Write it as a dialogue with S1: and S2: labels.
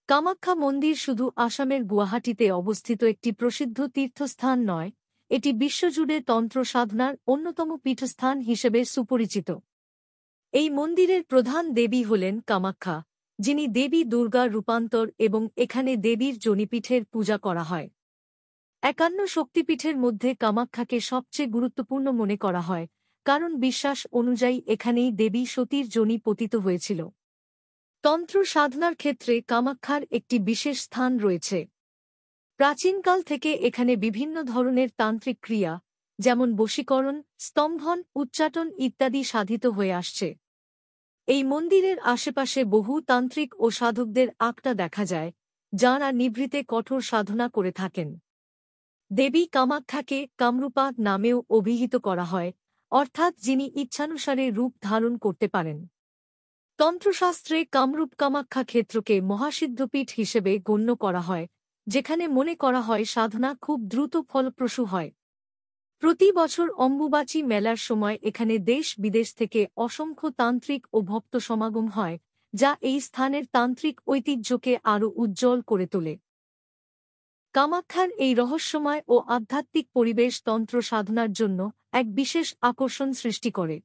S1: কামাখ্যা মন্দির শুধু আসামের গুয়াহাটিতে অবস্থিত একটি প্রসিদ্ধ তীর্থস্থান নয়, এটি বিশ্বজুড়ে তন্ত্র সাধনার অন্যতম পীঠস্থান হিসেবে সুপরিচিত। এই মন্দিরের প্রধান দেবী হলেন কামাখ্যা, যিনি দেবী দুর্গার রূপান্তর এবং এখানে দেবীর যোনিপীঠের পূজা করা হয়। ৫১ শক্তিপীঠের মধ্যে কামাখ্যাকে সবচেয়ে গুরুত্বপূর্ণ মনে করা হয়, কারণ বিশ্বাস অনুযায়ী এখানেই দেবী সতীর যোনি পতিত হয়েছিল। তন্ত্র সাধনার ক্ষেত্রে কামাখ্যার একটি বিশেষ স্থান রয়েছে। প্রাচীনকাল থেকে এখানে বিভিন্ন ধরনের তান্ত্রিক ক্রিয়া, যেমন বশীকরণ, স্তম্ভন, উচ্চাটন ইত্যাদি সাধিত হয়ে আসছে। এই মন্দিরের আশেপাশে বহু তান্ত্রিক ও সাধকদের আখড়া দেখা যায়, যাঁরা নিভৃতে কঠোর সাধনা করে থাকেন। দেবী কামাখ্যাকে কামরূপা নামেও অভিহিত করা হয়, অর্থাৎ যিনি ইচ্ছানুসারে রূপ ধারণ করতে পারেন। তন্ত্রশাস্ত্রে কামরূপ কামাখ্যা ক্ষেত্রকে মহাসিদ্ধপীঠ হিসেবে গণ্য করা হয়, যেখানে মনে করা হয় সাধনা খুব দ্রুত ফলপ্রসূ হয়। প্রতি বছর অম্বুবাচী মেলার সময় এখানে দেশ বিদেশ থেকে অসংখ্য তান্ত্রিক ও ভক্ত সমাগম হয়, যা এই স্থানের তান্ত্রিক ঐতিহ্যকে আরও উজ্জ্বল করে তোলে। কামাখ্যার এই রহস্যময় ও আধ্যাত্মিক পরিবেশ তন্ত্র সাধনার জন্য এক বিশেষ আকর্ষণ সৃষ্টি করে।